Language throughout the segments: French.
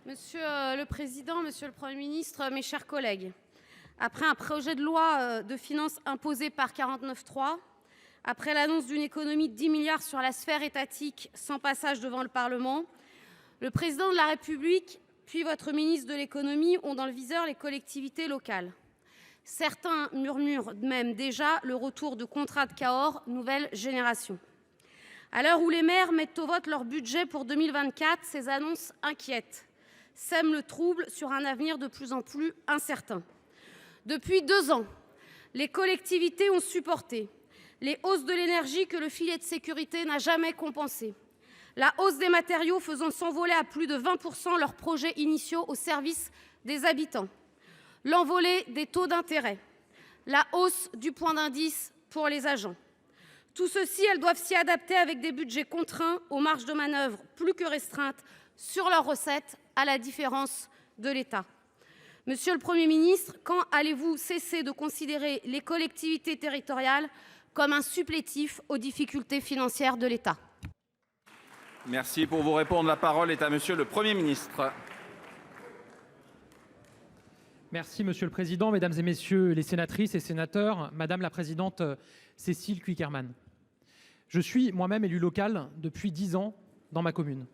Monsieur le président, monsieur le Premier ministre, mes chers collègues, après un projet de loi de finances imposé par 49.3, après l'annonce d'une économie de 10 milliards sur la sphère étatique sans passage devant le Parlement, le président de la République puis votre ministre de l'économie ont dans le viseur les collectivités locales. Certains murmurent même déjà le retour de contrats de Cahors nouvelle génération. À l'heure où les maires mettent au vote leur budget pour 2024, ces annonces inquiètent, sèment le trouble sur un avenir de plus en plus incertain. Depuis 2 ans, les collectivités ont supporté les hausses de l'énergie que le filet de sécurité n'a jamais compensées, la hausse des matériaux faisant s'envoler à plus de 20% leurs projets initiaux au service des habitants, l'envolée des taux d'intérêt, la hausse du point d'indice pour les agents. Tout ceci, elles doivent s'y adapter avec des budgets contraints, aux marges de manœuvre plus que restreintes sur leurs recettes, à la différence de l'État. Monsieur le Premier ministre, quand allez-vous cesser de considérer les collectivités territoriales comme un supplétif aux difficultés financières de l'État ? Merci. Pour vous répondre, la parole est à monsieur le Premier ministre. Merci Monsieur le Président, Mesdames et Messieurs les sénatrices et sénateurs, Madame la Présidente Cécile Cukierman. Je suis moi-même élu local depuis 10 ans dans ma commune.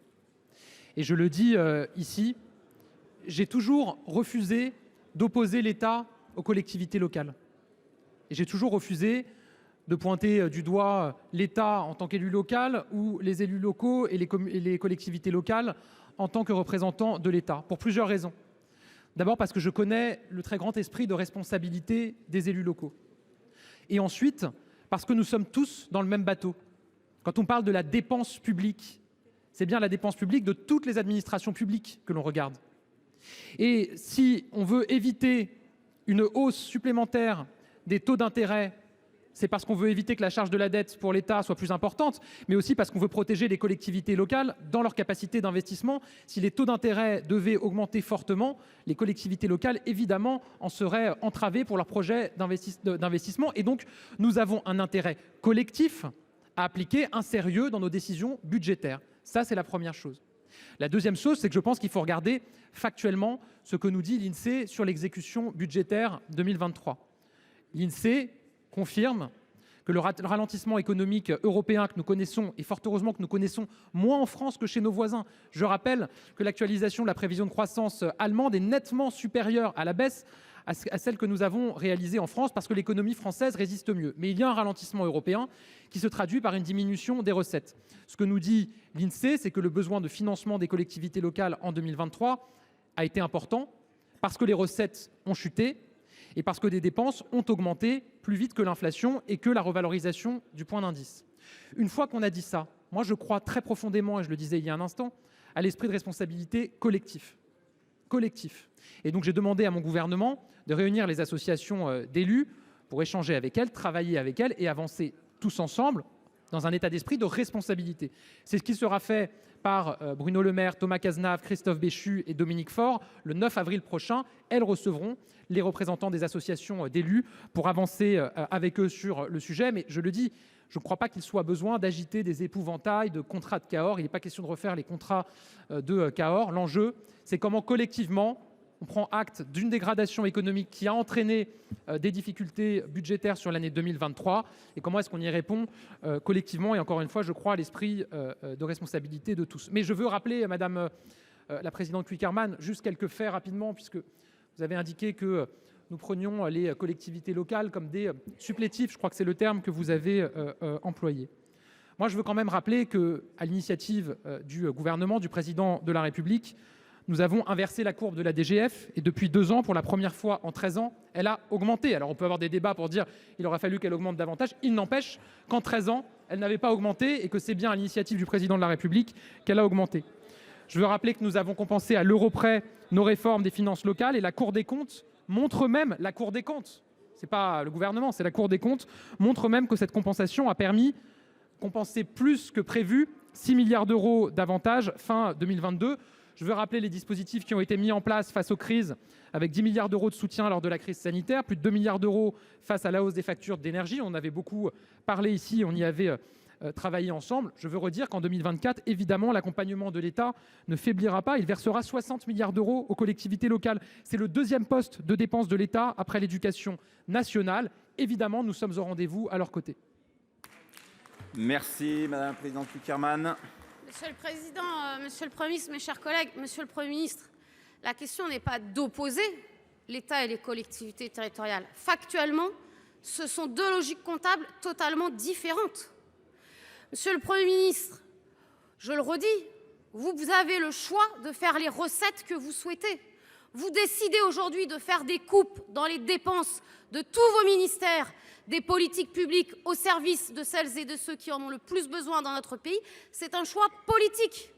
Et je le dis ici, j'ai toujours refusé d'opposer l'État aux collectivités locales. Et j'ai toujours refusé de pointer du doigt l'État en tant qu'élu local ou les élus locaux et les collectivités locales en tant que représentants de l'État, pour plusieurs raisons. D'abord parce que je connais le très grand esprit de responsabilité des élus locaux. Et ensuite, parce que nous sommes tous dans le même bateau. Quand on parle de la dépense publique, c'est bien la dépense publique de toutes les administrations publiques que l'on regarde. Et si on veut éviter une hausse supplémentaire des taux d'intérêt, c'est parce qu'on veut éviter que la charge de la dette pour l'État soit plus importante, mais aussi parce qu'on veut protéger les collectivités locales dans leur capacité d'investissement. Si les taux d'intérêt devaient augmenter fortement, les collectivités locales, évidemment, en seraient entravées pour leurs projets d'investissement. Et donc, nous avons un intérêt collectif à appliquer un sérieux dans nos décisions budgétaires. Ça, c'est la première chose. La deuxième chose, c'est que je pense qu'il faut regarder factuellement ce que nous dit l'INSEE sur l'exécution budgétaire 2023. L'INSEE confirme que le ralentissement économique européen que nous connaissons, et fort heureusement que nous connaissons moins en France que chez nos voisins. Je rappelle que l'actualisation de la prévision de croissance allemande est nettement supérieure à la baisse à celle que nous avons réalisée en France parce que l'économie française résiste mieux. Mais il y a un ralentissement européen qui se traduit par une diminution des recettes. Ce que nous dit l'INSEE, c'est que le besoin de financement des collectivités locales en 2023 a été important parce que les recettes ont chuté et parce que des dépenses ont augmenté plus vite que l'inflation et que la revalorisation du point d'indice. Une fois qu'on a dit ça, moi je crois très profondément, et je le disais il y a un instant, à l'esprit de responsabilité collectif. Et donc j'ai demandé à mon gouvernement de réunir les associations d'élus pour échanger avec elles, travailler avec elles et avancer tous ensemble dans un état d'esprit de responsabilité. C'est ce qui sera fait par Bruno Le Maire, Thomas Cazenave, Christophe Béchu et Dominique Faure le 9 avril prochain. Elles recevront les représentants des associations d'élus pour avancer avec eux sur le sujet. Mais je le dis, je ne crois pas qu'il soit besoin d'agiter des épouvantails de contrats de Cahors. Il n'est pas question de refaire les contrats de Cahors. L'enjeu, c'est comment collectivement on prend acte d'une dégradation économique qui a entraîné des difficultés budgétaires sur l'année 2023 et comment est-ce qu'on y répond collectivement et encore une fois je crois à l'esprit de responsabilité de tous. Mais je veux rappeler Madame la Présidente Cukierman juste quelques faits rapidement puisque vous avez indiqué que nous prenions les collectivités locales comme des supplétifs, je crois que c'est le terme que vous avez employé. Moi je veux quand même rappeler qu'à l'initiative du gouvernement, du président de la République, nous avons inversé la courbe de la DGF et depuis 2 ans, pour la première fois en 13 ans, elle a augmenté. Alors on peut avoir des débats pour dire qu'il aurait fallu qu'elle augmente davantage. Il n'empêche qu'en 13 ans, elle n'avait pas augmenté et que c'est bien à l'initiative du président de la République qu'elle a augmenté. Je veux rappeler que nous avons compensé à l'euro près nos réformes des finances locales et la Cour des comptes montre même, la Cour des comptes, c'est pas le gouvernement, c'est la Cour des comptes, montre même que cette compensation a permis de compenser plus que prévu 6 milliards d'euros d'avantages fin 2022. Je veux rappeler les dispositifs qui ont été mis en place face aux crises avec 10 milliards d'euros de soutien lors de la crise sanitaire, plus de 2 milliards d'euros face à la hausse des factures d'énergie. On avait beaucoup parlé ici, on y avait travailler ensemble. Je veux redire qu'en 2024, évidemment, l'accompagnement de l'État ne faiblira pas. Il versera 60 milliards d'euros aux collectivités locales. C'est le deuxième poste de dépenses de l'État après l'éducation nationale. Évidemment, nous sommes au rendez-vous à leur côté. Merci, Madame la Présidente Cukierman. Monsieur le Président, Monsieur le Premier ministre, mes chers collègues, Monsieur le Premier ministre, la question n'est pas d'opposer l'État et les collectivités territoriales. Factuellement, ce sont deux logiques comptables totalement différentes. Monsieur le Premier ministre, je le redis, vous avez le choix de faire les recettes que vous souhaitez. Vous décidez aujourd'hui de faire des coupes dans les dépenses de tous vos ministères, des politiques publiques au service de celles et de ceux qui en ont le plus besoin dans notre pays. C'est un choix politique.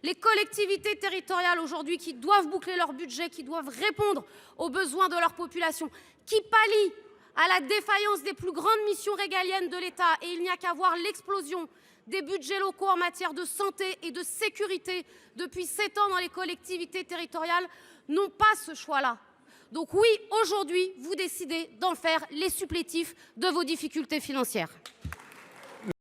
Les collectivités territoriales aujourd'hui qui doivent boucler leur budget, qui doivent répondre aux besoins de leur population, qui pallient à la défaillance des plus grandes missions régaliennes de l'État, et il n'y a qu'à voir l'explosion des budgets locaux en matière de santé et de sécurité depuis 7 ans dans les collectivités territoriales, n'ont pas ce choix-là. Donc oui, aujourd'hui, vous décidez d'en faire les supplétifs de vos difficultés financières.